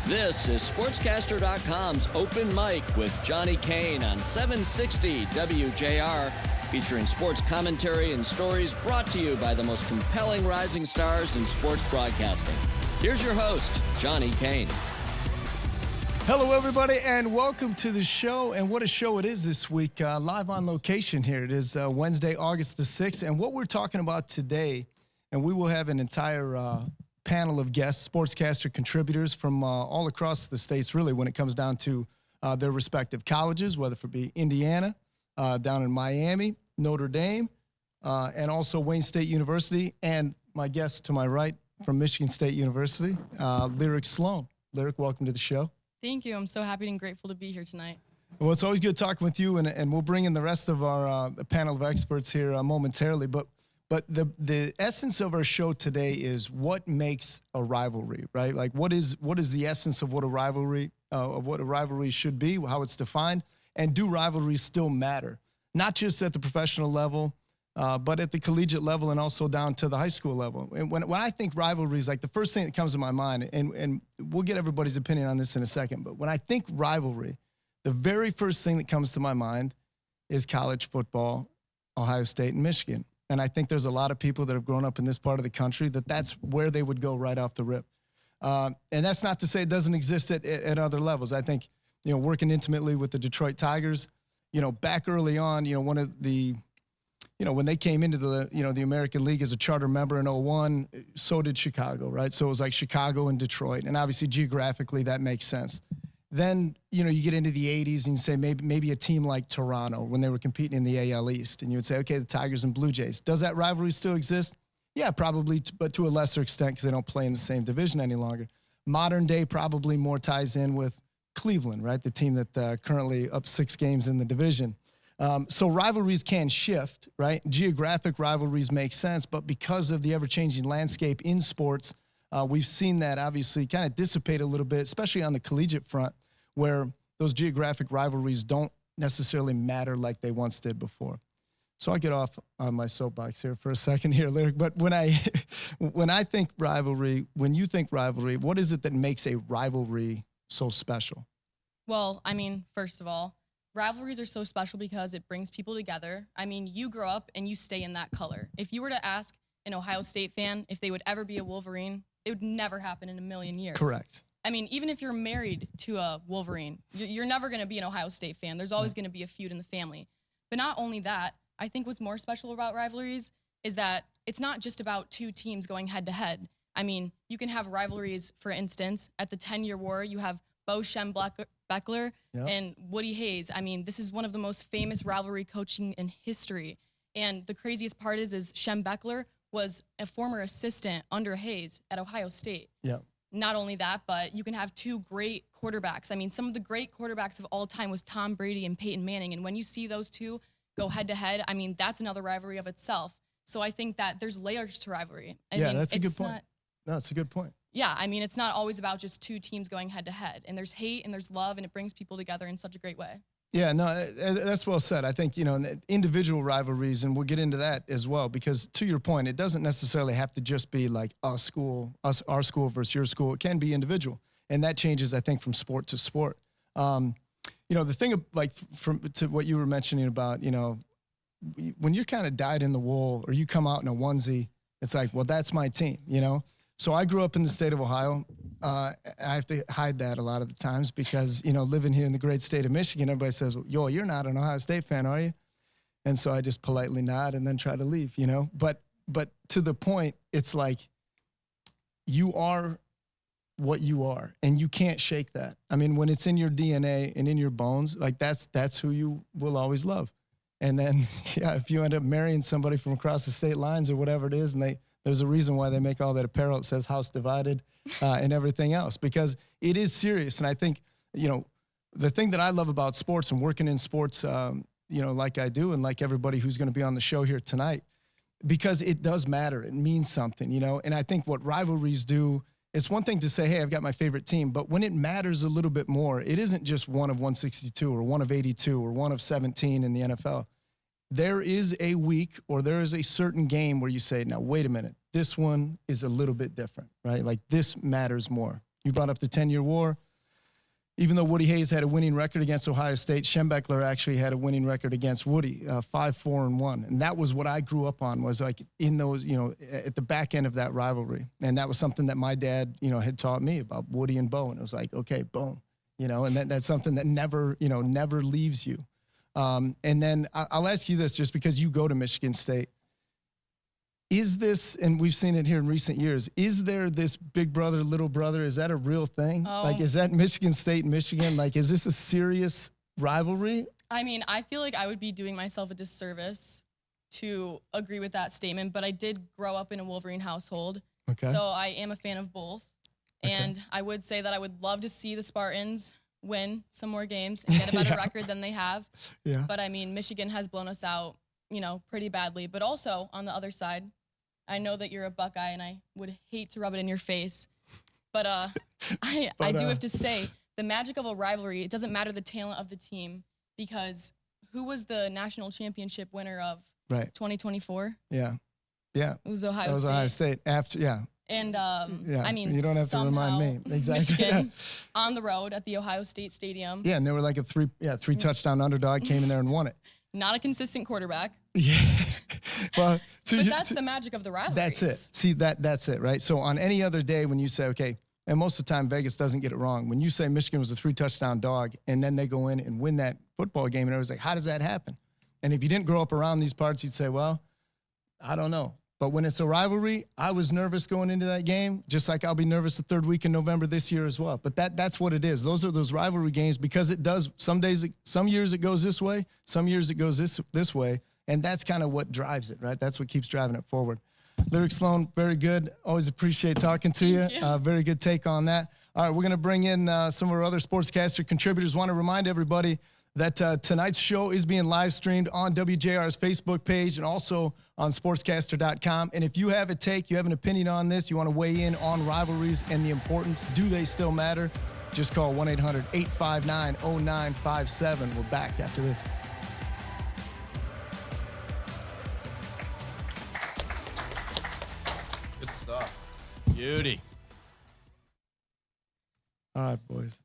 This is SportsCaster.com's Open Mic with Johnny Kane on 760 WJR, featuring sports commentary and stories brought to you by the most compelling rising stars in sports broadcasting. Here's your host, Johnny Kane. Hello, everybody, and welcome to the show. And what a show it is this week, live on location here. It is Wednesday, August the 6th, and what we're talking about today, and we will have an entire panel of guests, SportsCaster contributors from all across the states, really, when it comes down to their respective colleges, whether it be Indiana, down in Miami, Notre Dame, and also Wayne State University, and my guest to my right from Michigan State University, Sloan. Lyric, welcome to the show. Thank you. I'm so happy and grateful to be here tonight. Well, it's always good talking with you, and we'll bring in the rest of our panel of experts here momentarily, But the essence of our show today is what makes a rivalry, right? Like what is the essence of what a rivalry should be, how it's defined, and do rivalries still matter? Not just at the professional level, but at the collegiate level and also down to the high school level. And when I think rivalries, like the first thing that comes to my mind, and we'll get everybody's opinion on this in a second, but when I think rivalry, the very first thing that comes to my mind is college football, Ohio State and Michigan. And I think there's a lot of people that have grown up in this part of the country that's where they would go right off the rip. And that's not to say it doesn't exist at other levels. I think, working intimately with the Detroit Tigers, back early on, one of the, when they came into the American League as a charter member in 2001, so did Chicago, right? So it was like Chicago and Detroit. And obviously geographically that makes sense. Then, you get into the 80s and you say maybe a team like Toronto when they were competing in the AL East. And you would say, okay, the Tigers and Blue Jays. Does that rivalry still exist? Yeah, probably, but to a lesser extent because they don't play in the same division any longer. Modern day probably more ties in with Cleveland, right? The team that currently up 6 games in the division. So rivalries can shift, right? Geographic rivalries make sense, but because of the ever-changing landscape in sports, we've seen that obviously kind of dissipate a little bit, especially on the collegiate front, where those geographic rivalries don't necessarily matter like they once did before. So I'll get off on my soapbox here for a second here, Lyric. But when I think rivalry, when you think rivalry, what is it that makes a rivalry so special? Well, first of all, rivalries are so special because it brings people together. You grow up and you stay in that color. If you were to ask an Ohio State fan if they would ever be a Wolverine, it would never happen in a million years. Correct. Even if you're married to a Wolverine, you're never going to be an Ohio State fan. There's always going to be a feud in the family. But not only that, I think what's more special about rivalries is that it's not just about 2 teams going head-to-head. You can have rivalries, for instance, at the 10-year war, you have Bo Schembechler and Woody Hayes. This is one of the most famous rivalry coaching in history. And the craziest part is Schembechler was a former assistant under Hayes at Ohio State. Yeah. Not only that, but you can have 2 great quarterbacks. Some of the great quarterbacks of all time was Tom Brady and Peyton Manning. And when you see those 2 go head-to-head, that's another rivalry of itself. So I think that there's layers to rivalry. That's a good point. No, that's a good point. Yeah, it's not always about just 2 teams going head-to-head. And there's hate and there's love, and it brings people together in such a great way. Yeah, no, that's well said. I think, individual rivalries, and we'll get into that as well, because to your point, it doesn't necessarily have to just be like our school versus your school. It can be individual. And that changes, I think, from sport to sport. The thing of, to what you were mentioning about, when you're kind of dyed in the wool or you come out in a onesie, it's like, well, that's my team, So I grew up in the state of Ohio. I have to hide that a lot of the times because, living here in the great state of Michigan, everybody says, yo, you're not an Ohio State fan, are you? And so I just politely nod and then try to leave, But to the point, it's like you are what you are, and you can't shake that. When it's in your DNA and in your bones, like that's who you will always love. And then, if you end up marrying somebody from across the state lines or whatever it is, and there's a reason why they make all that apparel. It says house divided and everything else, because it is serious. And I think, the thing that I love about sports and working in sports, like I do and like everybody who's going to be on the show here tonight, because it does matter. It means something, And I think what rivalries do, it's one thing to say, hey, I've got my favorite team. But when it matters a little bit more, it isn't just one of 162 or one of 82 or one of 17 in the NFL. There is a week or there is a certain game where you say, now, wait a minute, this one is a little bit different, right? Like this matters more. You brought up the 10-year war. Even though Woody Hayes had a winning record against Ohio State, Schembeckler actually had a winning record against Woody, 5-4-1. And that was what I grew up on, was like in those, at the back end of that rivalry. And that was something that my dad, had taught me about Woody and Bo. And it was like, okay, boom, and that's something that never, never leaves you. And then I'll ask you this, just because you go to Michigan State. Is this, and we've seen it here in recent years, is there this big brother, little brother? Is that a real thing? Oh. Like, is that Michigan State and Michigan? Like, is this a serious rivalry? I mean, I feel like I would be doing myself a disservice to agree with that statement, but I did grow up in a Wolverine household. Okay. So I am a fan of both. And I would say that I would love to see the Spartans win some more games and get a better record than they have. Yeah. But I mean, Michigan has blown us out, pretty badly. But also on the other side, I know that you're a Buckeye, and I would hate to rub it in your face, but I do have to say, the magic of a rivalry, it doesn't matter the talent of the team, because who was the national championship winner of 2024? Yeah. It was Ohio State. That was Ohio State after, And I mean, you don't have to remind me. Exactly. Michigan on the road at the Ohio State Stadium. Yeah, and they were like a three touchdown underdog, came in there and won it. Not a consistent quarterback. Yeah. Well, but that's the magic of the rivalry. That's it. See, that's it, right? So on any other day when you say, okay, and most of the time Vegas doesn't get it wrong. When you say Michigan was a 3-touchdown dog and then they go in and win that football game, and everyone's like, how does that happen? And if you didn't grow up around these parts, you'd say, well, I don't know. But when it's a rivalry, I was nervous going into that game, just like I'll be nervous the third week in November this year as well. But that's what it is. Those are those rivalry games, because it does. Some years it goes this way, some years it goes this way, and that's kind of what drives it, right? That's what keeps driving it forward. Lyric Sloan, very good. Always appreciate talking to you. Very good take on that. All right, we're going to bring in some of our other Sportscaster contributors. Want to remind everybody that tonight's show is being live streamed on WJR's Facebook page and also on sportscaster.com. And if you have a take, you have an opinion on this, you want to weigh in on rivalries and the importance, do they still matter? Just call 1-800-859-0957. We're back after this. Good stuff. Beauty. All right, boys.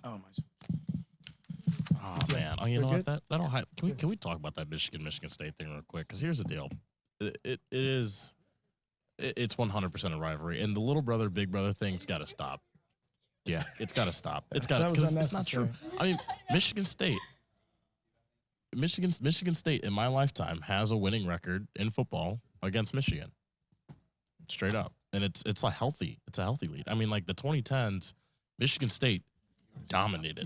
Oh my! Oh man! Oh, you know what? That'll. Can we talk about that Michigan State thing real quick? Because here's the deal. It's 100% a rivalry, and the little brother big brother thing's got to stop. Yeah, it's got to stop. It's got to, because it's not true. I mean, Michigan State in my lifetime has a winning record in football against Michigan. Straight up, and it's a healthy lead. I mean, like the 2010s, Michigan State dominated.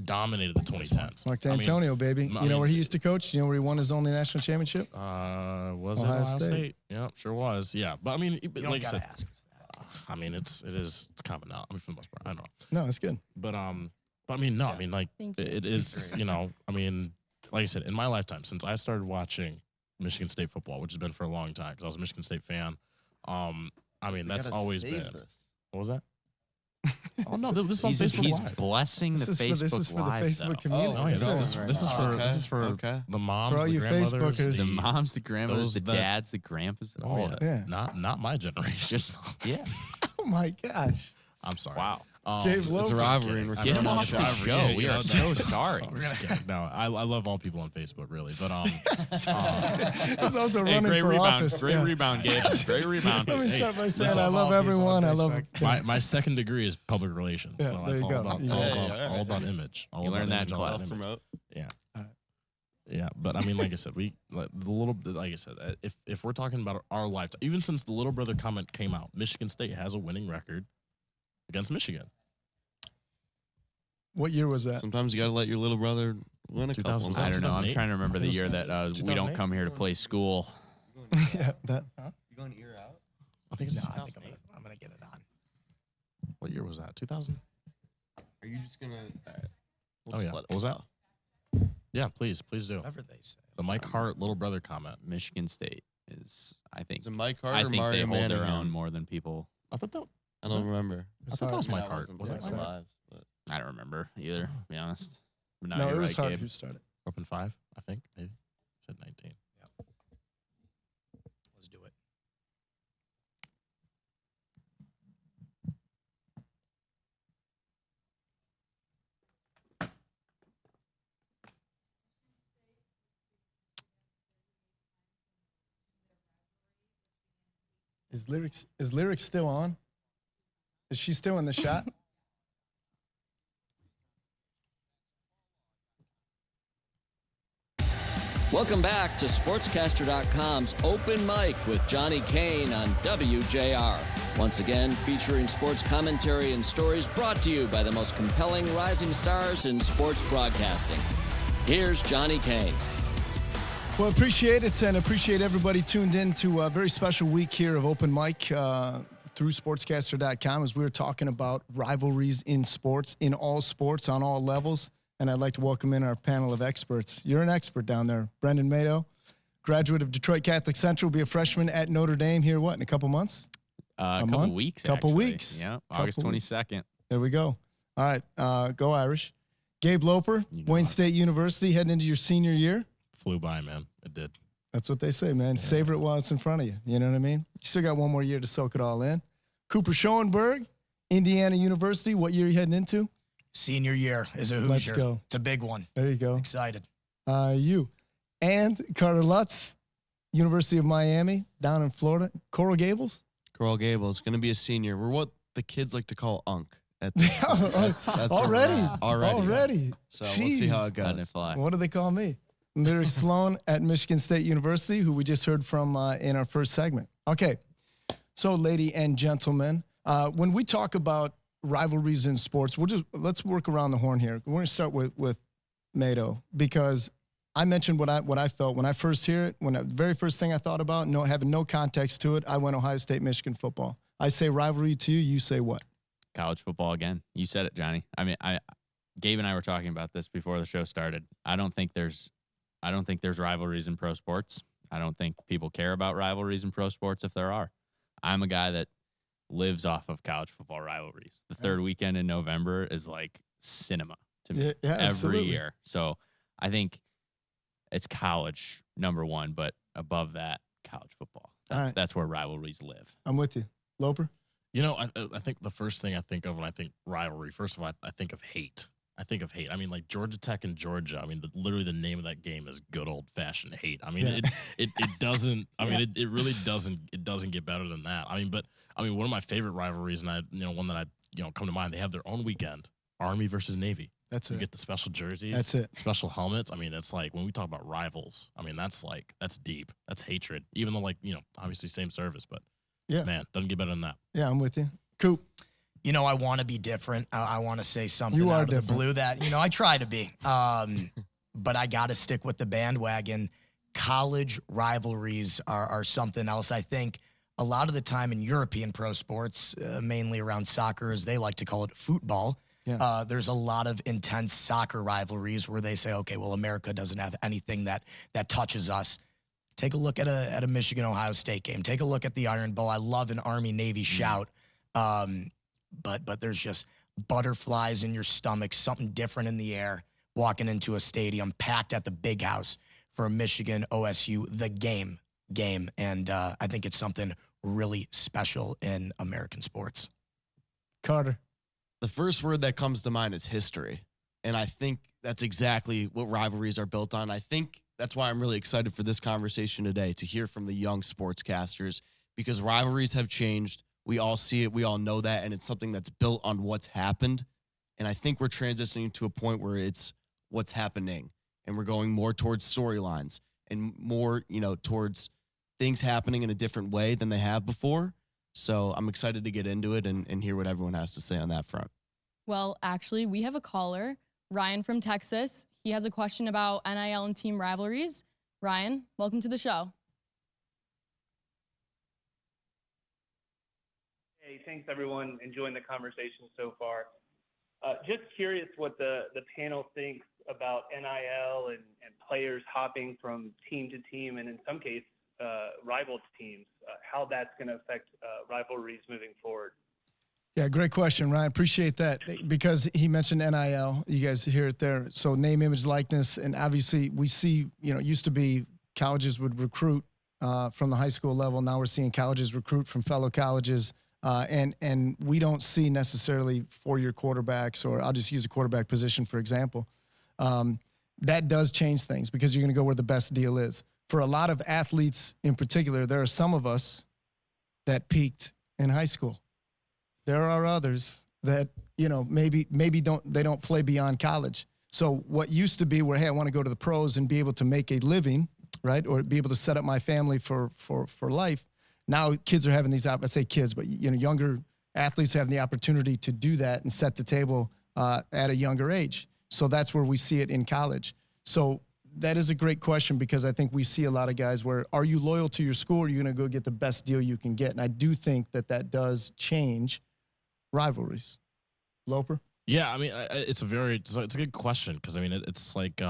Dominated the 2010s. Mark D'Antonio, baby. You know where he used to coach? You know where he won his only national championship? Was Ohio State? Yeah, sure was. Yeah, but I mean, like I said, ask us that. I mean, it's common now. I mean, for the most part, I don't know. No, it's good. But I mean, no, I mean, like it is. I mean, like I said, in my lifetime, since I started watching Michigan State football, which has been for a long time, because I was a Michigan State fan. I mean, that's always been. What was that? Oh no, this is on Facebook He's Live. blessing the Facebook This is for the Live, Facebook community. Oh yeah, this is for the moms, For all the you grandmothers, Facebookers. the moms, the grandmothers, the dads, the grandpas. Oh yeah, not my generation. Just Oh my gosh. I'm sorry. Wow. Gabe Loper. It's a rivalry, and we're Get him off the show. We are so sorry. No, I love all people on Facebook, really. But He's also running great for rebound. office. Great rebound, Gabe. Great rebound. Let me start by saying I love everyone. I love my second degree is public relations. Yeah, So there it's you all go. all about image. All You about learned that image, in all class. about image. Promote. Yeah. Yeah, but I mean, like I said, like I said, if we're talking about our lifetime, even since the little brother comment came out, Michigan State has a winning record against Michigan. What year was that? Sometimes you got to let your little brother win a 2000. couple. I don't know. I'm 2008? trying to remember the year that we don't 2008? come here to play school. Yeah, that. You going ear out? I think it's No, I think 2008. I'm gonna get it on. What year was that? 2000? Are you just gonna? Oh yeah. What was that? Yeah, please do. Whatever they say. The Mike Hart little brother comment. Michigan State is, I think, Is it Mike Hart I or think Mario they hold their Manningham? own more than people. I thought that. I don't remember. I thought that was Mike I Hart. wasn't Was that there Mike Hart? live, but I don't remember either, to be honest. But No, you're it was right, hard Gabe. who started. Up in 5, I think. Maybe. Said 19. Is lyrics still on? Is she still in the shot? Welcome back to SportsCaster.com's Open Mic with Johnny Kane on WJR. Once again, featuring sports commentary and stories brought to you by the most compelling rising stars in sports broadcasting. Here's Johnny Kane. Well, appreciate it, and appreciate everybody tuned in to a very special week here of Open Mic through SportsCaster.com as we're talking about rivalries in sports, in all sports, on all levels. And I'd like to welcome in our panel of experts. You're an expert down there. Brendan Mato, graduate of Detroit Catholic Central, be a freshman at Notre Dame here, what, in a couple months? A couple weeks, Couple actually. weeks. Yeah, August 22nd. There we go. All right, go Irish. Gabe Loper, Wayne State University, heading into your senior year. Flew by, man. It did. That's what they say, man. Savor it while it's in front of you. You know what I mean? You still got one more year to soak it all in. Cooper Schoenberg, Indiana University. What year are you heading into? Senior year is a Hoosier. Let's go. It's a big one. There you go. Excited. You. And Carter Lutz, University of Miami, down in Florida. Coral Gables? Coral Gables going to be a senior. We're what the kids like to call Unk. At this point. That's Already? Already. So we'll see how it Letting it goes. fly. What do they call me? Lyric Sloan at Michigan State University, who we just heard from in our first segment. Okay. So, lady and gentlemen, when we talk about rivalries in sports, let's work around the horn here. We're going to start with Mato, because I mentioned what I felt when I first hear it. The very first thing I thought about, having no context to it, I went Ohio State, Michigan football. I say rivalry to you. You say what? College football again. You said it, Johnny. I mean, Gabe and I were talking about this before the show started. I don't think there's rivalries in pro sports. I don't think people care about rivalries in pro sports if there are. I'm a guy that lives off of college football rivalries. The third weekend in November is like cinema to me every absolutely. year. So I think it's college number one, but above that, college football. That's where rivalries live. I'm with you. Loper? You know, I think the first thing I think of when I think rivalry, first of all, I think of hate. I mean, like Georgia Tech and Georgia. I mean, literally the name of that game is good old fashioned hate. I mean, it doesn't. I mean, it really doesn't. It doesn't get better than that. I mean, one of my favorite rivalries, and one that come to mind. They have their own weekend. Army versus Navy. That's You it. get the special jerseys. That's it. Special helmets. I mean, it's like when we talk about rivals. I mean, that's deep. That's hatred. Even though, obviously same service, but Yeah. man, doesn't get better than that. Yeah, I'm with you. Coop? I want to be different. I want to say something You are out of the different. blue that, I try to be. But I got to stick with the bandwagon. College rivalries are something else. I think a lot of the time in European pro sports, mainly around soccer, as they like to call it, football, there's a lot of intense soccer rivalries where they say, okay, well, America doesn't have anything that touches us. Take a look at a Michigan-Ohio State game. Take a look at the Iron Bowl. I love an Army-Navy shout. But there's just butterflies in your stomach, something different in the air, walking into a stadium packed at the Big House for a Michigan OSU, the game. And I think it's something really special in American sports. Carter? The first word that comes to mind is history. And I think that's exactly what rivalries are built on. I think that's why I'm really excited for this conversation today, to hear from the young sportscasters, because rivalries have changed. We all see it. We all know that. And it's something that's built on what's happened. And I think we're transitioning to a point where it's what's happening. And we're going more towards storylines and more, towards things happening in a different way than they have before. So I'm excited to get into it and hear what everyone has to say on that front. Well, actually, we have a caller, Ryan from Texas. He has a question about NIL and team rivalries. Ryan, welcome to the show. Hey, thanks everyone. Enjoying the conversation so far. Just curious what the panel thinks about NIL and players hopping from team to team, and in some cases, rival teams, how that's going to affect rivalries moving forward. Yeah, great question, Ryan. Appreciate that, because he mentioned NIL. You guys hear it there. So name, image, likeness, and obviously we see, it used to be colleges would recruit from the high school level. Now we're seeing colleges recruit from fellow colleges. And we don't see necessarily four-year quarterbacks, or I'll just use a quarterback position, for example. That does change things, because you're going to go where the best deal is. For a lot of athletes in particular, there are some of us that peaked in high school. There are others that, maybe they don't play beyond college. So what used to be where, hey, I want to go to the pros and be able to make a living, right, or be able to set up my family for life. Now kids are having these, I say kids, but younger athletes have the opportunity to do that and set the table at a younger age. So that's where we see it in college. So that is a great question, because I think we see a lot of guys where, are you loyal to your school, or are you going to go get the best deal you can get? And I do think that does change rivalries. Loper? Yeah, I mean, it's a good question, because I mean, it's like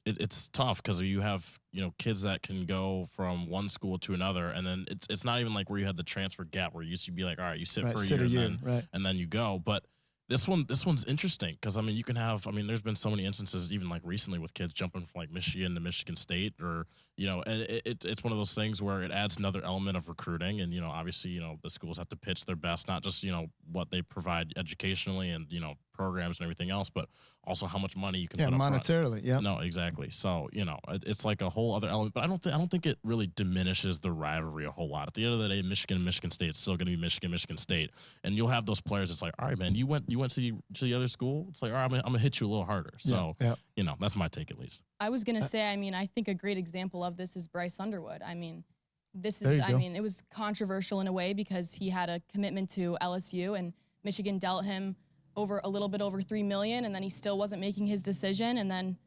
it's tough, because you have kids that can go from one school to another, and then it's not even like where you had the transfer gap where you used to be like, all right, you sit for a year, and then you go. But this one's interesting, because I mean, you can have, there's been so many instances even like recently with kids jumping from like Michigan to Michigan State, or and it's one of those things where it adds another element of recruiting, and obviously the schools have to pitch their best, not just what they provide educationally and programs and everything else, but also how much money you can put up monetarily. Yeah, no, exactly. So it's like a whole other element, but I don't think it really diminishes the rivalry a whole lot. At the end of the day, Michigan and Michigan State is still going to be Michigan State, and you'll have those players. It's like, all right, man, you went to the other school. It's like, all right, I'm gonna hit you a little harder. So that's my take, at least. I was gonna say, I think a great example of this is Bryce Underwood. It was controversial in a way, because he had a commitment to LSU, and Michigan dealt him a little bit over $3 million, and then he still wasn't making his decision. And then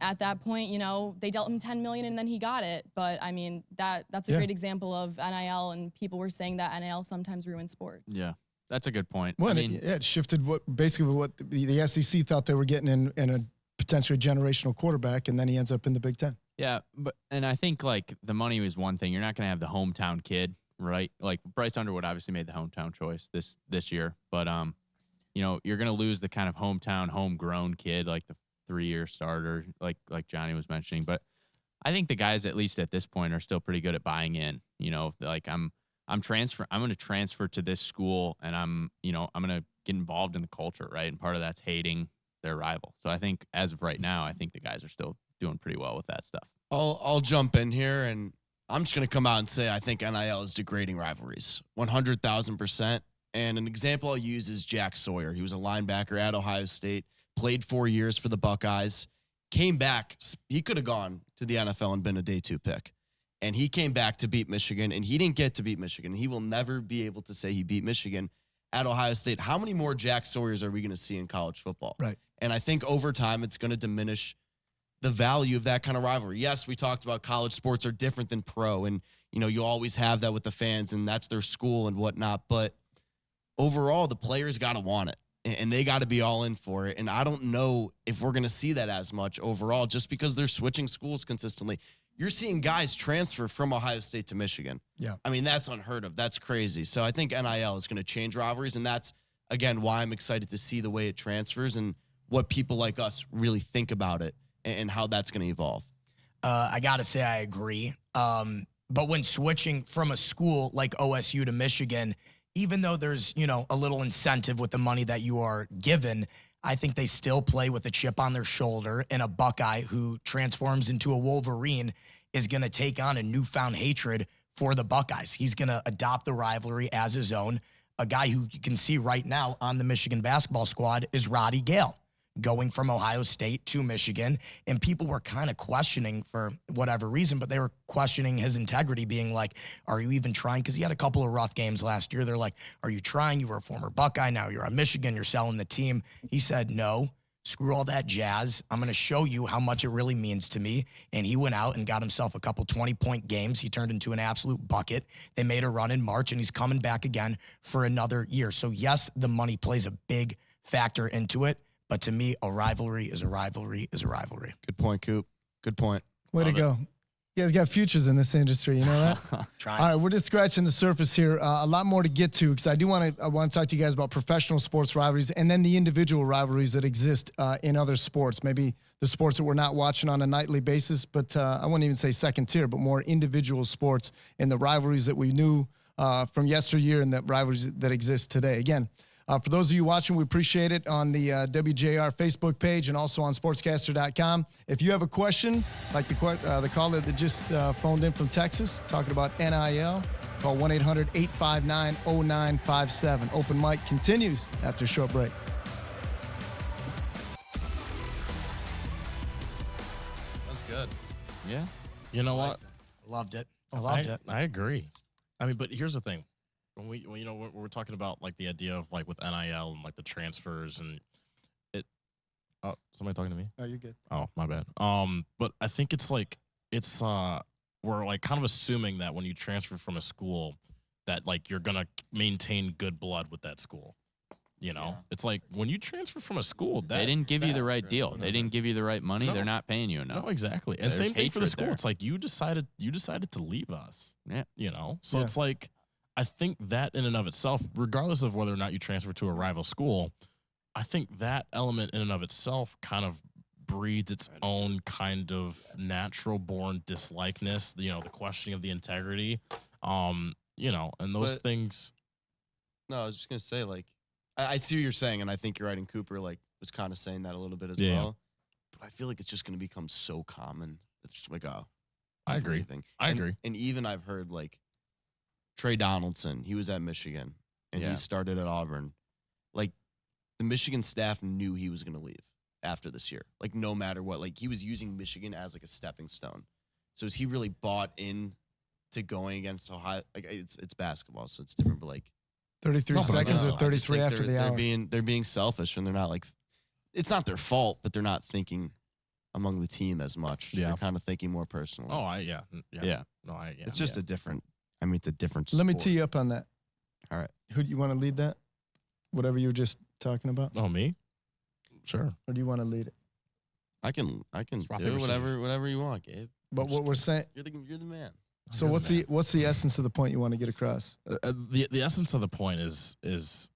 at that point, they dealt him $10 million, and then he got it. But I mean, that's a great example of NIL, and people were saying that NIL sometimes ruins sports. Yeah, that's a good point. Well, it shifted what the SEC thought they were getting in a potentially generational quarterback, and then he ends up in the Big Ten. Yeah, and I think like the money was one thing. You're not going to have the hometown kid, right? Like Bryce Underwood obviously made the hometown choice this year, but you're going to lose the kind of hometown, homegrown kid, like the 3-year starter, like Johnny was mentioning. But I think the guys, at least at this point, are still pretty good at buying in. Like I'm going to transfer to this school, and I'm going to get involved in the culture, right? And part of that's hating their rival. So I think as of right now, I think the guys are still doing pretty well with that stuff. I'll jump in here, and I'm just going to come out and say I think NIL is degrading rivalries 100,000%. And an example I'll use is Jack Sawyer. He was a linebacker at Ohio State, played 4 years for the Buckeyes, came back. He could have gone to the NFL and been a day 2 pick. And he came back to beat Michigan, and he didn't get to beat Michigan. He will never be able to say he beat Michigan at Ohio State. How many more Jack Sawyers are we going to see in college football? Right. And I think over time it's going to diminish the value of that kind of rivalry. Yes, we talked about college sports are different than pro, and you always have that with the fans, and that's their school and whatnot. But overall, the players got to want it, and they got to be all in for it. And I don't know if we're going to see that as much overall, just because they're switching schools consistently. You're seeing guys transfer from Ohio State to Michigan. Yeah. I mean, that's unheard of. That's crazy. So I think NIL is going to change rivalries, and that's, again, why I'm excited to see the way it transfers and what people like us really think about it and how that's going to evolve. I got to say I agree. But when switching from a school like OSU to Michigan, even though there's, a little incentive with the money that you are given, I think they still play with a chip on their shoulder, and a Buckeye who transforms into a Wolverine is going to take on a newfound hatred for the Buckeyes. He's going to adopt the rivalry as his own. A guy who you can see right now on the Michigan basketball squad is Roddy Gale, going from Ohio State to Michigan. And people were kind of questioning, for whatever reason, but they were questioning his integrity, being like, are you even trying? Because he had a couple of rough games last year. They're like, are you trying? You were a former Buckeye. Now you're on Michigan. You're selling the team. He said, no, screw all that jazz. I'm going to show you how much it really means to me. And he went out and got himself a couple 20-point games. He turned into an absolute bucket. They made a run in March, and he's coming back again for another year. So yes, the money plays a big factor into it. But to me, a rivalry is a rivalry is a rivalry. Good point, Coop. Good point. Way to go. You guys got futures in this industry, you know that? All right, we're just scratching the surface here. A lot more to get to, because I want to talk to you guys about professional sports rivalries and then the individual rivalries that exist in other sports. Maybe the sports that we're not watching on a nightly basis, but I wouldn't even say second tier, but more individual sports and the rivalries that we knew from yesteryear and the rivalries that exist today. Again, for those of you watching, we appreciate it on the WJR Facebook page and also on sportscaster.com. If you have a question, like the caller that just phoned in from Texas, talking about NIL, Call 1-800-859-0957. Open mic continues after a short break. That's good. Yeah. You know what? Loved it. I loved it. I agree. I mean, but here's the thing. When we're talking about like the idea of like with NIL and like the transfers and it. Oh, somebody talking to me? Oh, you're good. Oh, my bad. But I think it's we're like kind of assuming that when you transfer from a school that like you're gonna maintain good blood with that school. You know, it's like when you transfer from a school, They didn't give you the right deal. They didn't give you the right money. No. They're not paying you enough. No, exactly. And There's same thing for the hatred school. there. It's like you decided to leave us. Yeah. You know? So Yeah. it's like I think that in and of itself, regardless of whether or not you transfer to a rival school, I think that element in and of itself kind of breeds its own kind of natural born dislikeness, you know, the questioning of the integrity. You know, and those things. No, I was just gonna say, like, I see what you're saying, and I think you're right. And Cooper, like, was kind of saying that a little bit as Yeah. well. But I feel like it's just gonna become so common. It's just like, oh, I he's agree. leaving. I And- agree. And even I've heard like Trey Donaldson. He was at Michigan, and Yeah. he started at Auburn. Like, the Michigan staff knew he was gonna leave after this year. Like, no matter what, like he was using Michigan as like a stepping stone. So is he really bought in to going against Ohio? Like, it's basketball, so it's different. But like, 33 No, but seconds I or just 33 think after the they're hour. being selfish, and they're not like, it's not their fault, but they're not thinking among the team as much. Yeah. They're kind of thinking more personally. Oh, yeah. No, It's just a different. I mean, it's a different. Let me sport. tee you up on that. All right. Who do you want to lead that? Whatever you were just talking about? Oh, me? Sure. Or do you want to lead it? I can rock, do paper, whatever you want, Gabe. But what we're saying, You're the man. so what's the essence of the point you want to get across? The essence of the point is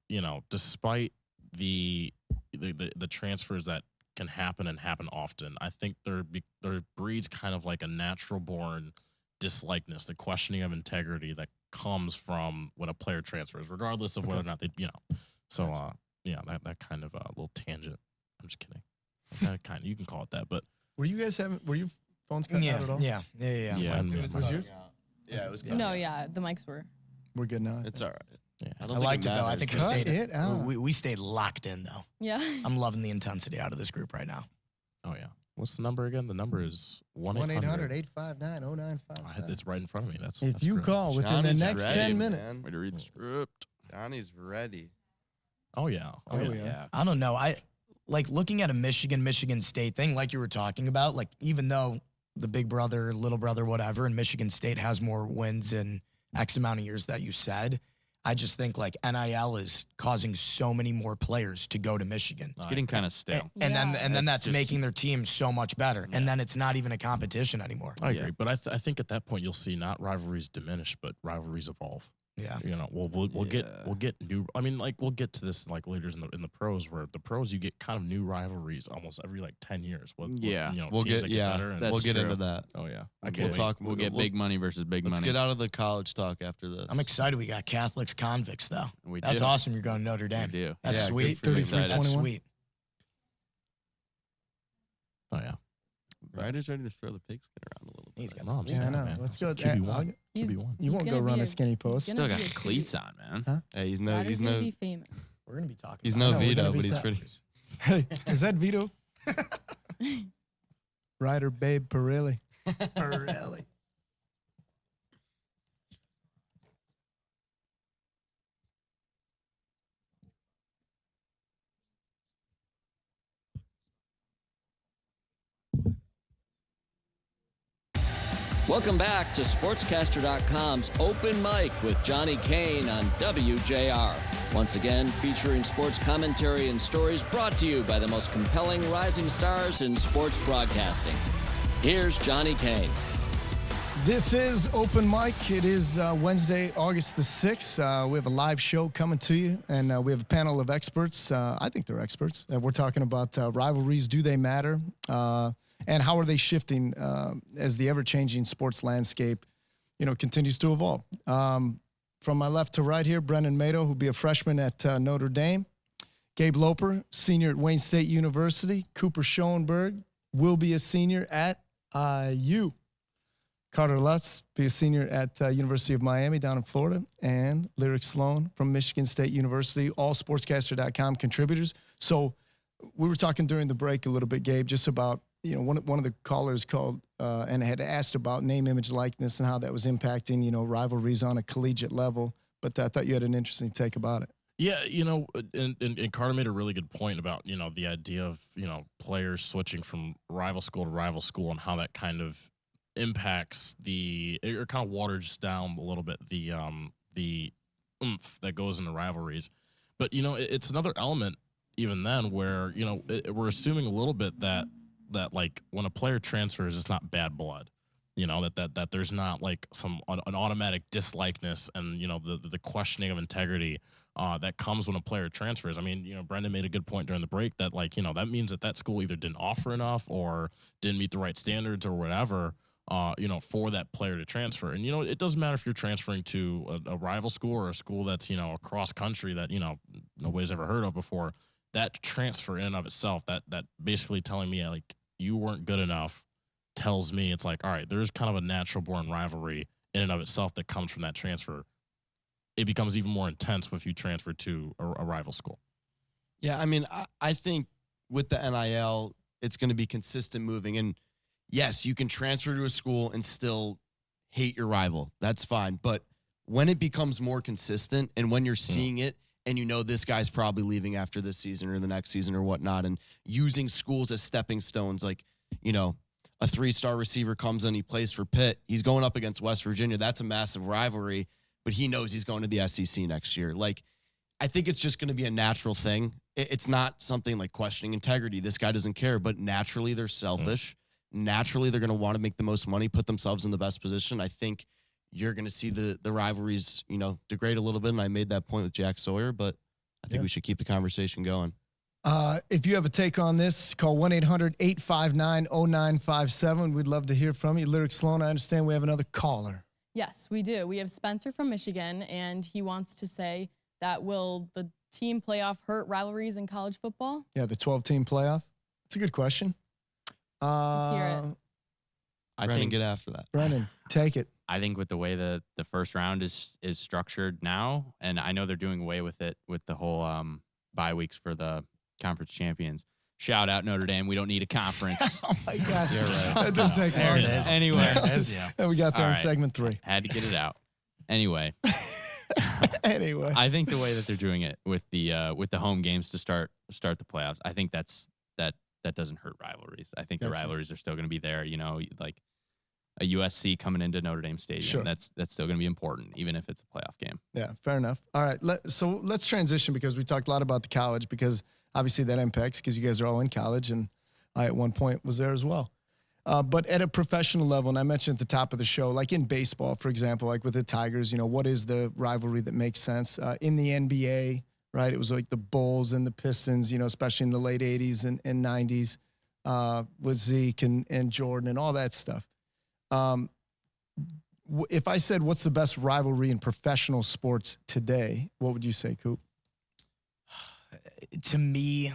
you know, despite the transfers that can happen and happen often, I think there breeds kind of like a natural born dislikeness, the questioning of integrity that comes from when a player transfers, regardless of whether or not they, you know. So yeah, that kind of little tangent. I'm just kidding. Kind of, you can call it that, but Were you phones cutting out at all? Yeah. mine- It was yours? Yeah, it was. No, yeah, the mics were. We're good now. It's all right. Yeah. I I don't think liked it though. I matters. think we Cut stayed. it out. We stayed locked in though. Yeah. I'm loving the intensity out of this group right now. Oh yeah. What's the number again? The number is 1-800-859-0957. It's right in front of me. That's If you correct. call within Johnny's the next ready, 10 minutes. man. Way to read the script. Johnny's ready. Oh yeah. Oh, Oh, yeah. yeah. Yeah. I don't know. I like looking at a Michigan State thing, like you were talking about. Like even though the big brother, little brother, whatever, and Michigan State has more wins in X amount of years that you said, I just think like NIL is causing so many more players to go to Michigan. It's getting kind of stale. And then Yeah. that's just- making their team so much better. Yeah. And then it's not even a competition anymore. I Yeah. agree, but I think at that point you'll see not rivalries diminish, but rivalries evolve. Yeah. You know, we'll get new. I mean, like we'll get to this like later in the pros, where the pros you get kind of new rivalries almost every like 10 years. Yeah. you know, We'll teams get that better. And, That's we'll get true. into that. oh yeah, I We'll can't wait. talk- We'll get we'll- big money versus big Let's money. get out of the college talk after this. I'm excited we got Catholics, convicts though. We That's do. awesome. You're going to Notre We Dame. do. That's Yeah, good sweet. for you. 33-21. That's sweet. oh yeah. Ryder's ready to throw the pigskin around a little bit. He's got No, I'm Yeah, I saying, know. man. Let's go. QB1. He's- QB1. You won't He's go gonna run be a skinny post. he's Still gonna got be a cleats on, man. Huh? Hey, he's no, Ryder's gonna be famous. We're going to be talking. he's about no I know, we're Vito, gonna but be he's sad. pretty. Hey, is that Vito? Ryder Babe Pirelli. Pirelli. Welcome back to SportsCaster.com's Open Mic with Johnny Kane on WJR. Once again, featuring sports commentary and stories brought to you by the most compelling rising stars in sports broadcasting. Here's Johnny Kane. This is Open Mic. It is Wednesday, August the 6th. We have a live show coming to you, and we have a panel of experts. I think they're experts. We're talking about rivalries. Do they matter? And how are they shifting as the ever-changing sports landscape, continues to evolve? From my left to right here, Brendan Mato, who'll be a freshman at Notre Dame. Gabe Loper, senior at Wayne State University. Cooper Schoenberg will be a senior at IU. Carter Lutz, be a senior at University of Miami down in Florida, and Lyric Sloan from Michigan State University, all sportscaster.com contributors. So we were talking during the break a little bit, Gabe, just about, one of the callers called and had asked about name, image, likeness and how that was impacting, rivalries on a collegiate level. But I thought you had an interesting take about it. Yeah, and Carter made a really good point about, the idea of, players switching from rival school and how that kind of impacts it kind of waters down a little bit the oomph that goes into rivalries. But, it's another element even then where, we're assuming a little bit that like when a player transfers, it's not bad blood. That there's not like an automatic dislikeness and, the questioning of integrity that comes when a player transfers. I mean, Brendan made a good point during the break that that means that school either didn't offer enough or didn't meet the right standards or whatever, for that player to transfer. And, it doesn't matter if you're transferring to a rival school or a school that's, across country that, nobody's ever heard of before. That transfer in and of itself, that basically telling me like you weren't good enough, tells me it's like, all right, there's kind of a natural born rivalry in and of itself that comes from that transfer. It becomes even more intense if you transfer to a rival school. Yeah, I mean, I think with the NIL, it's going to be consistent moving. And yes, you can transfer to a school and still hate your rival. That's fine. But when it becomes more consistent and when you're seeing it and this guy's probably leaving after this season or the next season or whatnot, and using schools as stepping stones, like, a 3-star receiver comes in, he plays for Pitt. He's going up against West Virginia. That's a massive rivalry, but he knows he's going to the SEC next year. Like, I think it's just going to be a natural thing. It's not something like questioning integrity. This guy doesn't care, but naturally they're selfish. Naturally, they're going to want to make the most money, put themselves in the best position. I think you're going to see the rivalries, degrade a little bit. And I made that point with Jack Sawyer, but I think we should keep the conversation going. If you have a take on this, call 1-800-859-0957. We'd love to hear from you. Lyric Sloan, I understand we have another caller. Yes, we do. We have Spencer from Michigan, and he wants to say that will the team playoff hurt rivalries in college football? Yeah, the 12-team playoff. That's a good question. Let's hear it. Brendan, get after that. Brendan, take it. I think with the way the first round is structured now, and I know they're doing away with it with the whole bye weeks for the conference champions. Shout out Notre Dame. We don't need a conference. Oh my gosh. You're right. That didn't take long. There it is. Anyway. There it is. Yeah. And we got there All in right. segment 3. Had to get it out. Anyway. Anyway. I think the way that they're doing it with the home games to start the playoffs, I think that doesn't hurt rivalries. I think the rivalries are still going to be there. Like a USC coming into Notre Dame Stadium. Sure. That's still going to be important, even if it's a playoff game. Yeah, fair enough. All right, so let's transition because we talked a lot about the college because obviously that impacts because you guys are all in college and I at one point was there as well. But at a professional level, and I mentioned at the top of the show, like in baseball, for example, like with the Tigers, what is the rivalry that makes sense? In the NBA, right, it was like the Bulls and the Pistons, especially in the late 80s and 90s with Zeke and Jordan and all that stuff. If I said, what's the best rivalry in professional sports today, what would you say, Coop? To me,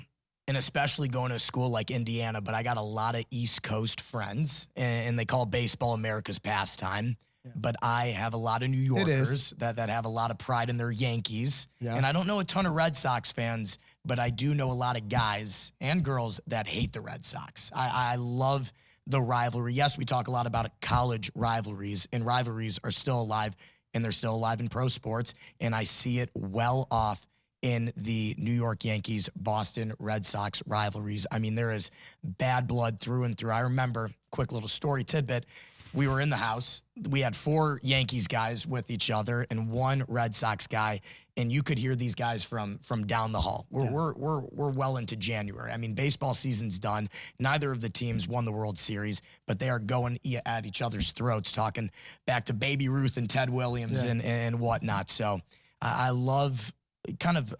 and especially going to a school like Indiana, but I got a lot of East Coast friends, and they call baseball America's pastime. Yeah. But I have a lot of New Yorkers that have a lot of pride in their Yankees. Yeah. And I don't know a ton of Red Sox fans, but I do know a lot of guys and girls that hate the Red Sox. I love the rivalry. Yes, we talk a lot about college rivalries, and rivalries are still alive, and they're still alive in pro sports. And I see it well off in the New York Yankees, Boston Red Sox rivalries. I mean, there is bad blood through and through. I remember, quick little story tidbit, we were in the house. We had 4 Yankees guys with each other and 1 Red Sox guy, and you could hear these guys from down the hall. We're well into January. I mean, baseball season's done. Neither of the teams won the World Series, but they are going at each other's throats, talking back to Baby Ruth and Ted Williams and whatnot. So I love kind of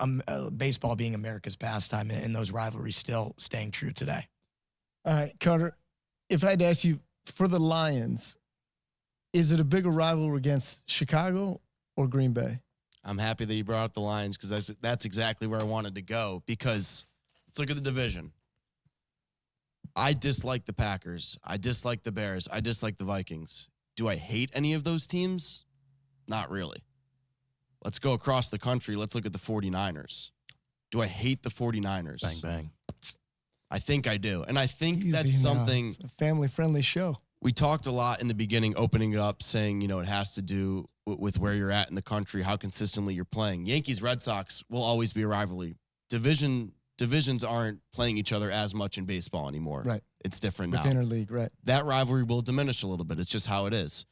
baseball being America's pastime and those rivalries still staying true today. All right, Carter, if I had to ask you, for the Lions, is it a bigger rivalry against Chicago or Green Bay? I'm happy that you brought up the Lions because that's exactly where I wanted to go, because let's look at the division. I dislike the Packers. I dislike the Bears. I dislike the Vikings. Do I hate any of those teams? Not really. Let's go across the country. Let's look at the 49ers. Do I hate the 49ers? Bang, bang. I think I do. And I think Easy that's now. something It's a family-friendly show. we talked a lot in the beginning, opening it up, saying, it has to do with where you're at in the country, how consistently you're playing. Yankees, Red Sox will always be a rivalry. Divisions aren't playing each other as much in baseball anymore. Right. It's different now. With interleague, right. That rivalry will diminish a little bit. It's just how it is.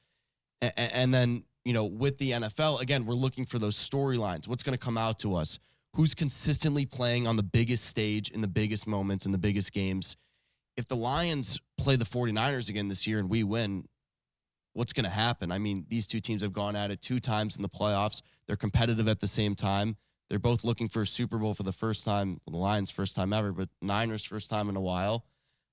And then, with the NFL, again, we're looking for those storylines. What's going to come out to us? Who's consistently playing on the biggest stage in the biggest moments in the biggest games? If the Lions play the 49ers again this year and we win, what's going to happen? I mean, these two teams have gone at it 2 times in the playoffs. They're competitive at the same time. They're both looking for a Super Bowl for the first time. Well, the Lions' first time ever, but Niners' first time in a while.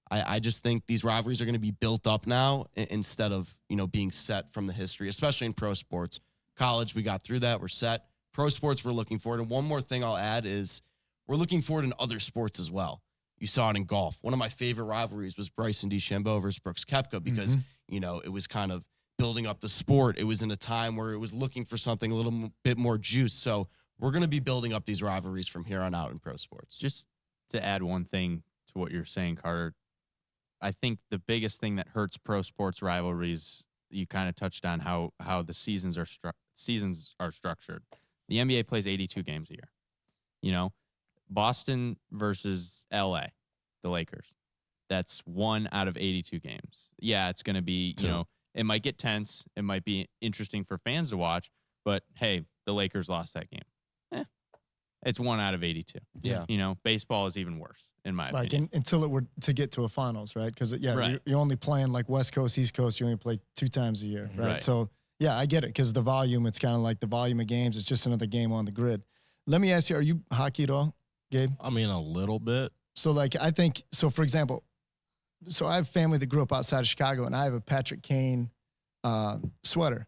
I just think these rivalries are going to be built up now instead of, being set from the history, especially in pro sports. College, we got through that. We're set. Pro sports, we're looking forward. And one more thing I'll add is we're looking forward in other sports as well. You saw it in golf. One of my favorite rivalries was Bryson DeChambeau versus Brooks Koepka because, it was kind of building up the sport. It was in a time where it was looking for something a little bit more juice. So we're going to be building up these rivalries from here on out in pro sports. Just to add one thing to what you're saying, Carter, I think the biggest thing that hurts pro sports rivalries, you kind of touched on how the seasons are structured. The NBA plays 82 games a year. Boston versus LA, the Lakers. That's 1 out of 82 games. Yeah, it's going to be, it might get tense. It might be interesting for fans to watch, but hey, the Lakers lost that game. It's 1 out of 82. Yeah. Baseball is even worse, in my Like opinion. until it were to get to a finals, right? Because Right. you're only playing like West Coast, East Coast. You only play 2 times a year, right? Right. So yeah, I get it because the volume. It's kind of like the volume of games. It's just another game on the grid. Let me ask you: are you hockey at all, Gabe? I mean, a little bit. So I think so. For example, I have family that grew up outside of Chicago, and I have a Patrick Kane sweater,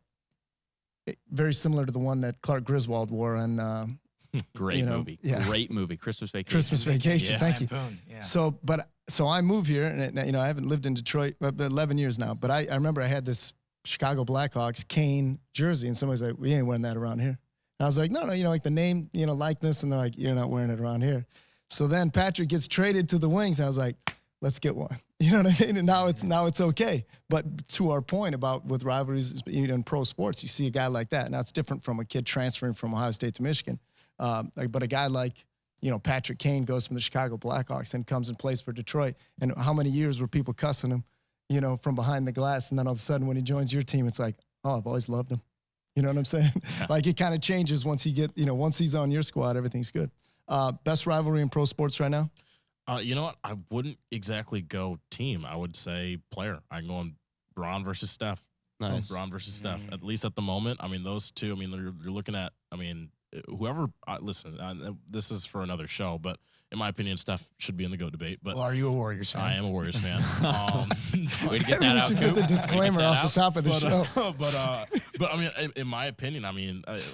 very similar to the one that Clark Griswold wore on. Great movie. yeah. Great movie. Christmas Vacation. Christmas Vacation. Yeah. Thank you. Lampoon, yeah. So I moved here, and I haven't lived in Detroit but 11 years now. But I remember I had this Chicago Blackhawks Kane jersey, and somebody's like, "We ain't wearing that around here." And I was like, "No, like the name, likeness," and they're like, "You're not wearing it around here." So then Patrick gets traded to the Wings, and I was like, "Let's get one." You know what I mean? And now it's okay. But to our point about with rivalries, even in pro sports, you see a guy like that. Now it's different from a kid transferring from Ohio State to Michigan. But a guy like, Patrick Kane goes from the Chicago Blackhawks and comes and plays for Detroit. And how many years were people cussing him, from behind the glass? And then all of a sudden when he joins your team, it's like, oh, I've always loved him. You know what I'm saying? Like it kind of changes once once he's on your squad, everything's good. Best rivalry in pro sports right now? You know what? I wouldn't exactly go team. I would say player. I'm going Braun versus Steph. Nice. Braun versus Steph. At least at the moment. I mean, those two, you're looking at, whoever, listen, this is for another show, but in my opinion, Steph should be in the GOAT debate. But Well, are you a Warriors fan? I am a Warriors fan. Way to get that We out, should Coop. put the disclaimer off the top of the show. But in my opinion,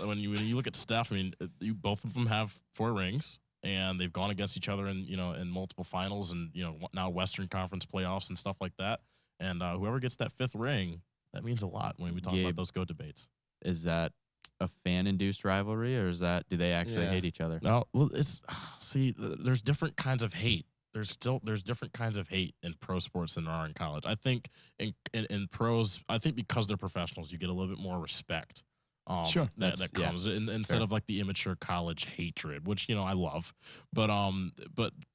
when you look at Steph, both of them have 4 rings, and they've gone against each other in multiple finals, and now Western Conference playoffs and stuff like that. And whoever gets that 5th ring, that means a lot when we talk about those GOAT debates. Is that a fan-induced rivalry, or do they actually hate each other? No, well, there's different kinds of hate. There's different kinds of hate in pro sports than there are in college. I think in pros, because they're professionals, you get a little bit more respect. Sure. That comes instead of like the immature college hatred, which I love, but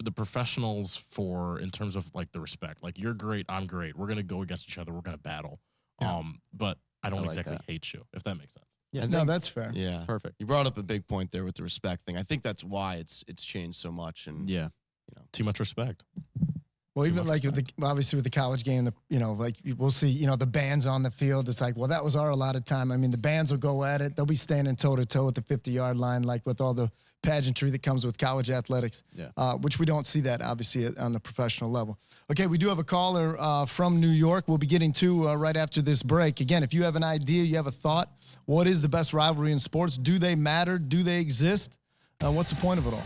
the professionals in terms of like the respect, like you're great, I'm great, we're gonna go against each other, we're gonna battle. Yeah. But I don't like exactly that. hate you, if that makes sense. Yeah, No, that's fair. Yeah. perfect. You brought up a big point there with the respect thing. I think that's why it's changed so much. And Yeah. Too much respect. Well, Too even much like obviously with the college game, like we'll see, the bands on the field. It's like, well, that was our allotted time. The bands will go at it. They'll be standing toe to toe at the 50-yard line, like with all the pageantry that comes with college athletics, which we don't see that obviously on the professional level. Okay, we do have a caller from New York. We'll be getting to right after this break. Again, if you have an idea, you have a thought, what is the best rivalry in sports? Do they matter? Do they exist? What's the point of it all?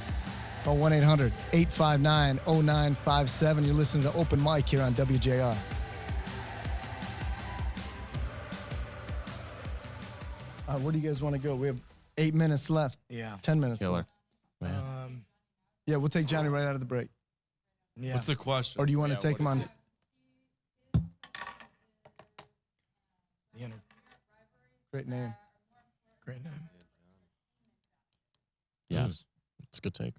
Call 1-800-859-0957. You're listening to Open Mic here on WJR. Where do you guys want to go? We have 8 minutes left. Yeah. 10 minutes Killer. left. Yeah, we'll take Johnny right out of the break. Yeah. What's the question? Or do you want to take him on? You know, Great name. great name. Yes. It's a good take.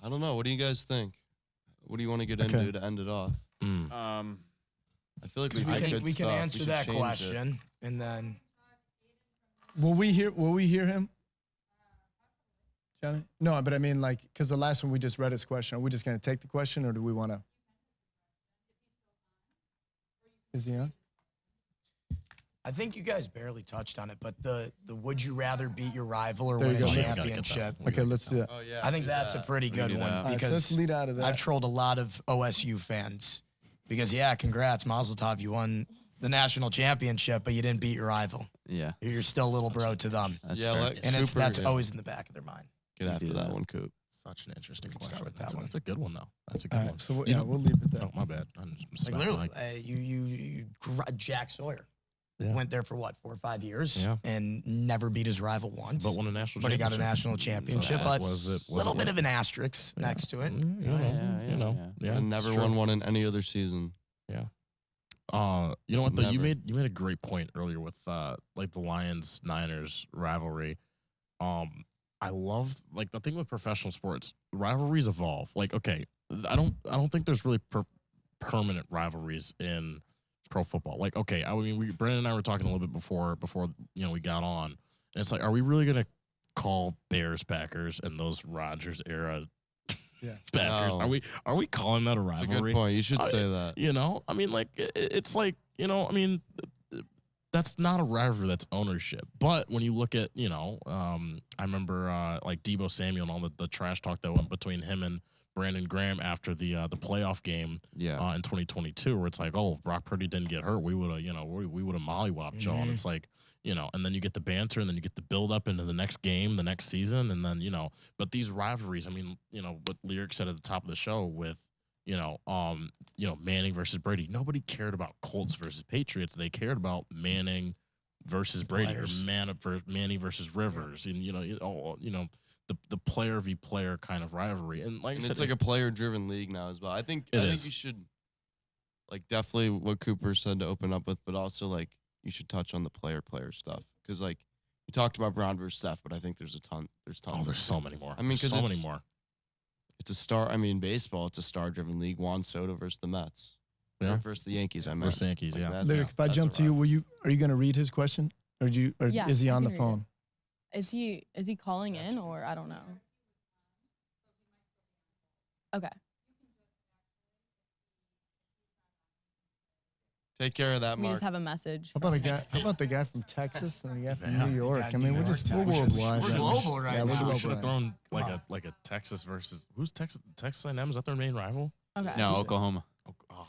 I don't know. What do you guys think? What do you want to get into to end it off? I feel like We can answer that question, and then Will we hear him? Johnny? No, but I mean, like, because the last one we just read his question. Are we just going to take the question, or do we want to? Is he on? I think you guys barely touched on it, but the would you rather beat your rival or There win you a go. championship? Okay, let's do that. Oh yeah. I think that's a pretty good one All right, so because let's lead out of that. I've trolled a lot of OSU fans because congrats, Mazel Tov, you won the national championship, but you didn't beat your rival. Yeah. You're still a little bro to them, Fair. and that's always in the back of their mind. Get after that one, Coop. Such an interesting can start question. with that one. That's a good one, though. That's a good All one. right, so You know- we'll leave it there. Oh, my bad. I'm just Like smacking literally, you Jack Sawyer Yeah. went there for what 4 or 5 years, Yeah. and never beat his rival once. But won a national But he championship. got a national championship. So But was it a little bit worth of an asterisk next to it. Yeah. And never it's true. won one in any other season. You know what though? You Never. made a great point earlier with like the Lions Niners rivalry. I love like the thing with professional sports, rivalries evolve. Like, okay, I don't think there's really permanent rivalries in pro football. Like, okay, I mean, Brendan and I were talking a little bit before we got on, and it's like, are we really gonna call Bears Packers and those Rodgers era Packers? No. Are we calling that a That's a rivalry? good point. You should say that. You know, I mean, like it's like, you know, I mean, that's not a rivalry. That's ownership. But when you look at, I remember like Deebo Samuel and all the trash talk that went between him and Brandon Graham after the playoff game in 2022, where it's like, oh, if Brock Purdy didn't get hurt, we would have, we would have mollywopped y'all. And it's like, and then you get the banter, and then you get the build up into the next game, the next season, and then but these rivalries, I mean, what Lyric said at the top of the show with, Manning versus Brady. Nobody cared about Colts versus Patriots. They cared about Manning versus Brady, or Manning versus Rivers, and the player v player kind of rivalry. And like I said, It's like a player-driven league now as well. I think you should, like, definitely what Cooper said to open up with, but also like you should touch on the player stuff, because like you talked about Brown versus Steph, but I think there's tons. Oh, there's so many more. I mean, because so many more. It's a star. I mean, baseball. It's a star-driven league. Juan Soto versus the Mets. Yeah. Versus the Yankees. I meant. Versus the Yankees. Like, Yeah. that's- Lyric, if I that's jump a to you, are you going to read his question, or Yeah, is he I on the can read phone? Is he calling in, or I don't know? Okay. Take care of that, We Mark. just have a message. How about the guy from Texas and the guy from Yeah. New York? Yeah, I mean, New we're York, we're Texas. worldwide. We're right global right yeah, now. We're We global. should have right. thrown like a Texas versus who's Texas A&M, is that their main rival? Okay. No, Oklahoma.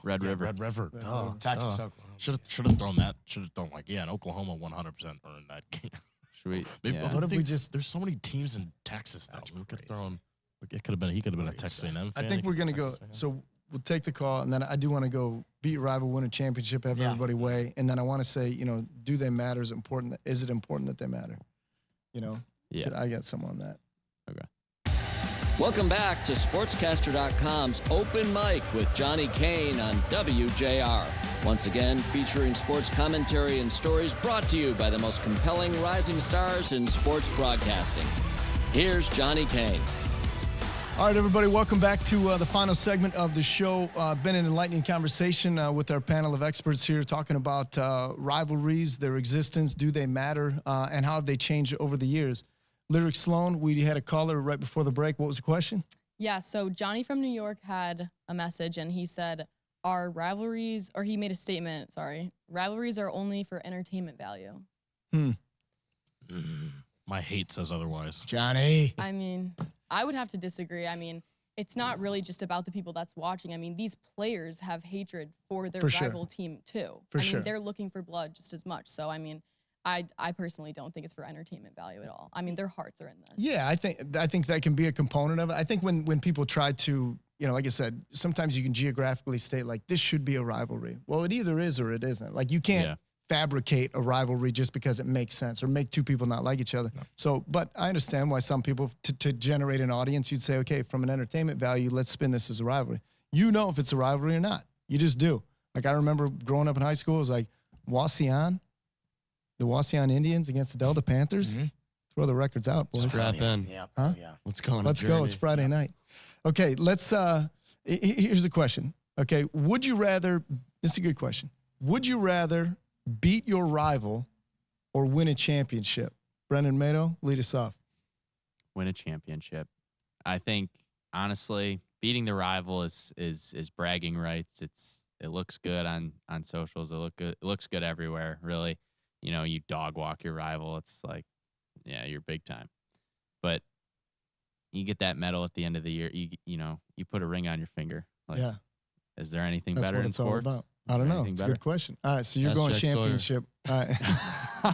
Red River. Red River. Red Duh, River. Texas, duh. Oklahoma. Should have thrown that. Should have thrown like, and Oklahoma 100% earned that game. Sweet. Maybe, Yeah. but What the if we thing- just- There's so many teams in Texas though. That's We could have crazy. thrown. It could have been. He could have been a Texas A&M fan. I think He we're could going to be go. Texas A&M. So we'll take the call, and then I do want to go beat rival, win a championship, have Yeah. everybody weigh, and then I want to say, do they matter? Is it important that they matter? Yeah. I got some on that. Welcome back to SportsCaster.com's Open Mic with Johnny Kane on WJR. Once again, featuring sports commentary and stories brought to you by the most compelling rising stars in sports broadcasting. Here's Johnny Kane. All right, everybody, welcome back to the final segment of the show. Been an enlightening conversation with our panel of experts here talking about rivalries, their existence, do they matter, and how have they changed over the years. Lyric Sloan, we had a caller right before the break. What was the question? Yeah, so Johnny from New York had a message, and he said, our rivalries, or he made a statement, rivalries are only for entertainment value. My hate says otherwise. Johnny. I mean, I would have to disagree. I mean, it's not really just about the people that's watching. I mean, these players have hatred for their For sure. rival team too. For I mean, sure. they're looking for blood just as much. So, I mean, I personally don't think it's for entertainment value at all. I mean, their hearts are in this. Yeah, I think that can be a component of it. I think when people try to, like I said, sometimes you can geographically state like this should be a rivalry. Well, it either is or it isn't. Like you can't fabricate a rivalry just because it makes sense or make two people not like each other. No. So, but I understand why some people to generate an audience, you'd say, okay, from an entertainment value, let's spin this as a rivalry. You know if it's a rivalry or not. You just do. Like I remember growing up in high school, it was like Wasion, the Wasion Indians against the Delta Panthers. Mm-hmm. Throw the records out, boys. Strap in. Yeah. Huh? Yeah. Let's go on Let's go. It's Friday night. Okay, let's here's a question. Okay, would you rather, this is a good question. Would you rather beat your rival or win a championship? Brendan Mato, lead us off. Win a championship. I think honestly, beating the rival is bragging rights. It looks good on socials. It looks good everywhere, really. You dog walk your rival. It's like, yeah, you're big time. But you get that medal at the end of the year. You put a ring on your finger. Like, yeah. Is there anything That's better what in it's sports? all about. I don't know. It's a good question. All right, so you're going championship. All right.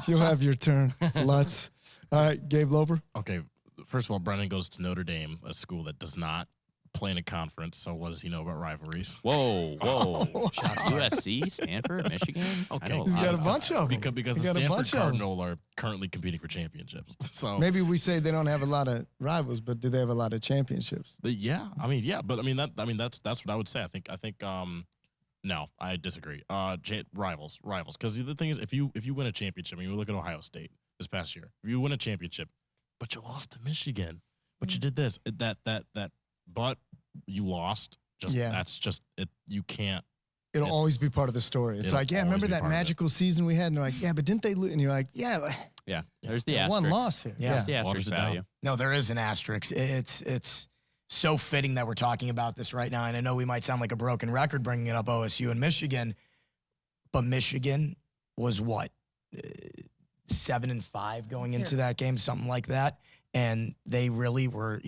You'll have your turn, Lutz. All right, Gabe Loper. Okay, first of all, Brendan goes to Notre Dame, a school that does not play in a conference. So what does he know about rivalries? Whoa. USC, Stanford, Michigan. Okay, he's got a bunch of them. Because the Stanford Cardinal are currently competing for championships. So maybe we say they don't have a lot of rivals, but do they have a lot of championships? But that's what I would say. I think no, I disagree. Rivals. Because the thing is, if you win a championship, I mean, we look at Ohio State this past year. If you win a championship, but you lost to Michigan, but you did this, but you lost. That's just it. You can't. It'll always be part of the story. It's like, yeah, remember that magical season we had? And they're like, yeah, but didn't they lose? And you're like, yeah. Yeah, there's the asterisk. One loss here. Yeah, the asterisk value. No, there is an asterisk. It's so fitting that we're talking about this right now. And I know we might sound like a broken record bringing it up OSU and Michigan, but Michigan was what? 7-5 going into that game, something like that. And they really were,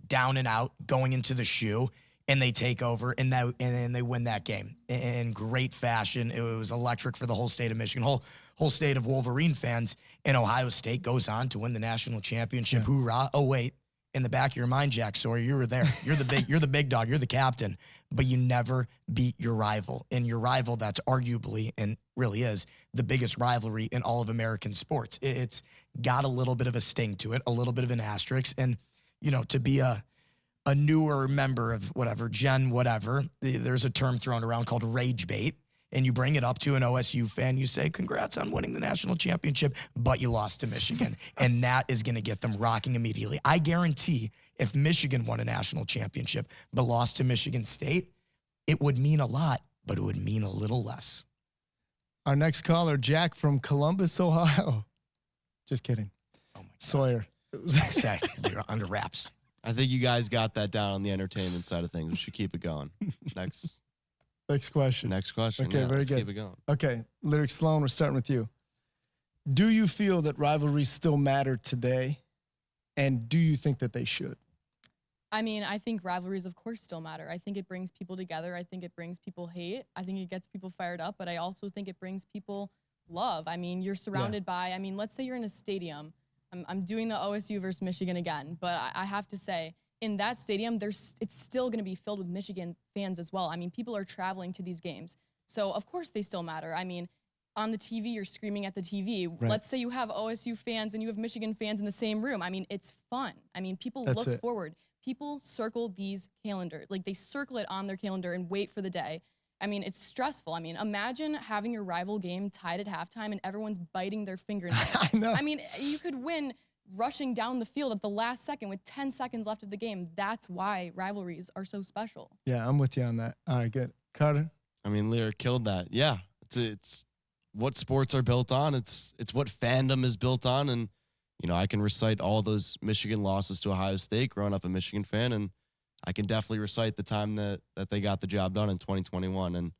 down and out going into the shoe, and they take over and they win that game in great fashion. It was electric for the whole state of Michigan, whole state of Wolverine fans. And Ohio State goes on to win the national championship. Yeah. Hoorah. Oh, wait. In the back of your mind, Jack Sawyer, you were there. You're the big dog. You're the captain, but you never beat your rival. And your rival, that's arguably, and really is, the biggest rivalry in all of American sports. It's got a little bit of a sting to it, a little bit of an asterisk. And, to be a newer member of whatever, Gen whatever, there's a term thrown around called rage bait. And you bring it up to an OSU fan, you say, congrats on winning the national championship, but you lost to Michigan. And that is going to get them rocking immediately. I guarantee if Michigan won a national championship but lost to Michigan State, it would mean a lot, but it would mean a little less. Our next caller, Jack from Columbus, Ohio. Just kidding. Oh, my God. Sawyer. You're under wraps. I think you guys got that down on the entertainment side of things. We should keep it going. Next question. Okay, yeah, very good. Keep it going. Okay, Lyric Sloan, we're starting with you. Do you feel that rivalries still matter today? And do you think that they should? I mean, I think rivalries, of course, still matter. I think it brings people together. I think it brings people hate. I think it gets people fired up. But I also think it brings people love. I mean, you're surrounded by, let's say you're in a stadium. I'm doing the OSU versus Michigan again. But I have to say, in that stadium, it's still going to be filled with Michigan fans as well. I mean, people are traveling to these games. So, of course, they still matter. I mean, on the TV, you're screaming at the TV. Right. Let's say you have OSU fans and you have Michigan fans in the same room. I mean, it's fun. I mean, people look forward. People circle these calendars. Like, they circle it on their calendar and wait for the day. I mean, it's stressful. I mean, imagine having your rival game tied at halftime and everyone's biting their fingernails. I know. I mean, you could win rushing down the field at the last second with 10 seconds left of the game. That's why rivalries are so special. Yeah, I'm with you on that. All right, good. Carter? I mean, Lyric killed that. Yeah, it's what sports are built on. It's what fandom is built on. And, I can recite all those Michigan losses to Ohio State growing up a Michigan fan. And I can definitely recite the time that they got the job done in 2021. And,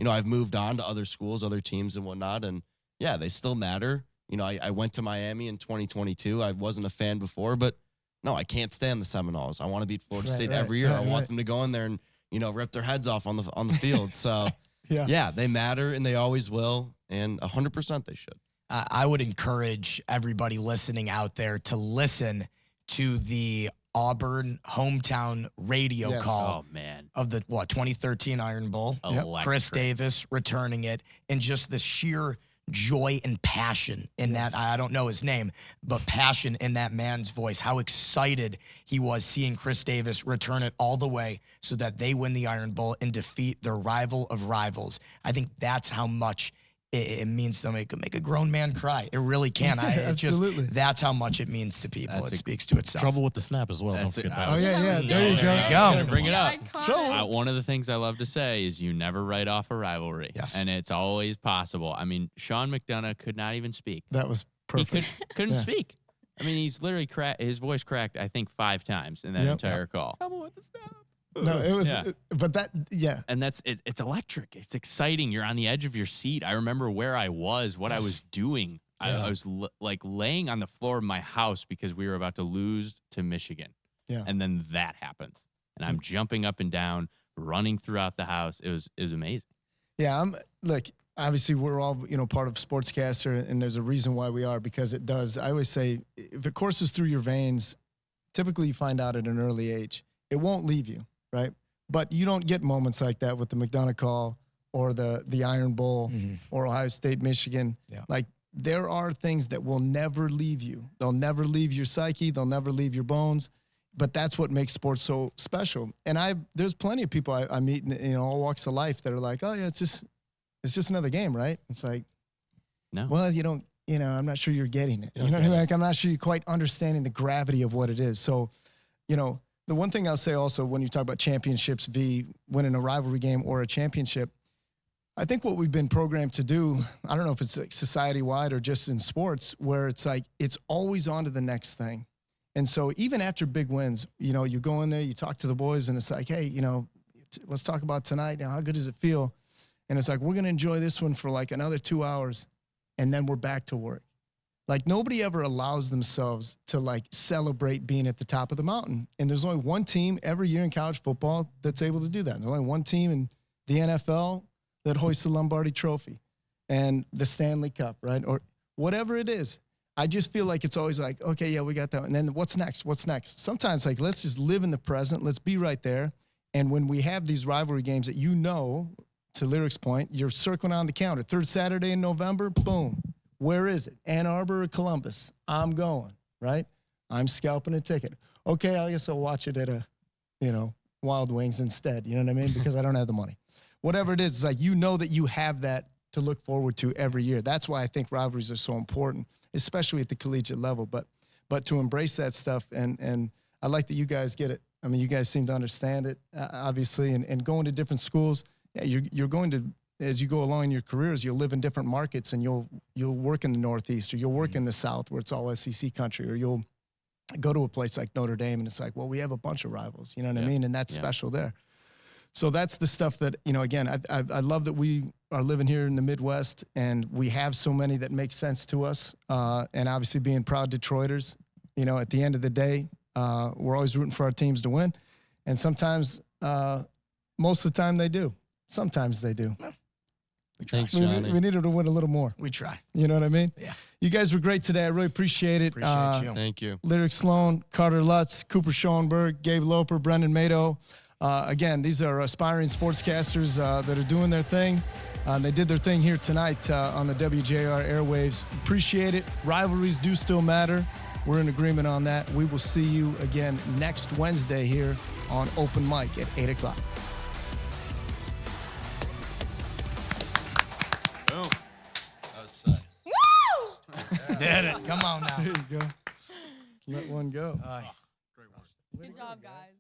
I've moved on to other schools, other teams and whatnot. And, yeah, they still matter. I went to Miami in 2022. I wasn't a fan before, but no, I can't stand the Seminoles. I want to beat Florida State every year. I want them to go in there and, rip their heads off on the field. So, yeah, they matter and they always will. And 100% they should. I would encourage everybody listening out there to listen to the Auburn hometown radio call Oh man, of the 2013 Iron Bowl. Electric. Chris Davis returning it, and just the sheer joy and passion in that. I don't know his name, but passion in that man's voice. How excited he was seeing Chris Davis return it all the way so that they win the Iron Bowl and defeat their rival of rivals. I think that's how much it means to make a grown man cry. It really can. Absolutely. That's how much it means to people. It speaks to itself. Trouble with the snap as well. Don't That's it. forget that. Oh, yeah. There you There you go. go. Bring it up. Iconic. One of the things I love to say is you never write off a rivalry. Yes. And it's always possible. I mean, Sean McDonough could not even speak. That was He perfect. couldn't Yeah. speak. I mean, he's literally his voice cracked, I think, 5 times in that Yep. entire call. Trouble with the snap. No, it was, Yeah. but that, yeah. And it's electric. It's exciting. You're on the edge of your seat. I remember where I was, what I was doing. I was like laying on the floor of my house because we were about to lose to Michigan. Yeah. And then that happens. And I'm jumping up and down, running throughout the house. It was amazing. Yeah, look, obviously we're all, part of SportsCaster, and there's a reason why we are, because it does. I always say, if it courses through your veins, typically you find out at an early age. It won't leave you, right? But you don't get moments like that with the McDonough call or the Iron Bowl or Ohio State, Michigan. Yeah. Like, there are things that will never leave you. They'll never leave your psyche. They'll never leave your bones. But that's what makes sports so special. And there's plenty of people I meet in all walks of life that are like, oh yeah, it's just another game, right? It's like, No. well, I'm not sure you're getting it. You know what I mean? Like, I'm not sure you're quite understanding the gravity of what it is. So, the one thing I'll say also when you talk about championships v. winning a rivalry game or a championship, I think what we've been programmed to do, I don't know if it's like society-wide or just in sports, where it's like it's always on to the next thing. And so even after big wins, you go in there, you talk to the boys, and it's like, hey, let's talk about tonight. How good does it feel? And it's like, we're going to enjoy this one for like another 2 hours, and then we're back to work. Like, nobody ever allows themselves to like celebrate being at the top of the mountain. And there's only one team every year in college football that's able to do that. There's only one team in the NFL that hoists the Lombardi Trophy and the Stanley Cup, right? Or whatever it is. I just feel like it's always like, okay, yeah, we got that. And then what's next? What's next? Sometimes, like, let's just live in the present. Let's be right there. And when we have these rivalry games that to Lyric's point, you're circling on the calendar. 3rd Saturday in November, boom. Where is it? Ann Arbor or Columbus? I'm going, right? I'm scalping a ticket. Okay, I guess I'll watch it at Wild Wings instead. You know what I mean? Because I don't have the money. Whatever it is, it's like that you have that to look forward to every year. That's why I think rivalries are so important, especially at the collegiate level. But to embrace that stuff, and I like that you guys get it. I mean, you guys seem to understand it, obviously, and going to different schools. Yeah, you're going to, as you go along in your careers, you'll live in different markets, and you'll work in the Northeast, or you'll work in the South where it's all SEC country, or you'll go to a place like Notre Dame, and it's like, well, we have a bunch of rivals, you know what I mean? And that's special there. So that's the stuff that, again, I love that we are living here in the Midwest, and we have so many that make sense to us. And obviously being proud Detroiters, at the end of the day, we're always rooting for our teams to win. And sometimes, most of the time they do. Sometimes they do. We try. Thanks, Johnny. We need them to win a little more. We try. You know what I mean? Yeah. You guys were great today. I really appreciate it. Appreciate you. Thank you. Lyric Sloan, Carter Lutz, Cooper Schoenberg, Gabe Loper, Brendan Mato. Again, these are aspiring sportscasters that are doing their thing. They did their thing here tonight on the WJR airwaves. Appreciate it. Rivalries do still matter. We're in agreement on that. We will see you again next Wednesday here on Open Mic at 8 o'clock. Boom. That was sick. Woo! Did it. Come on now. There you go. Let one go. Good job, guys.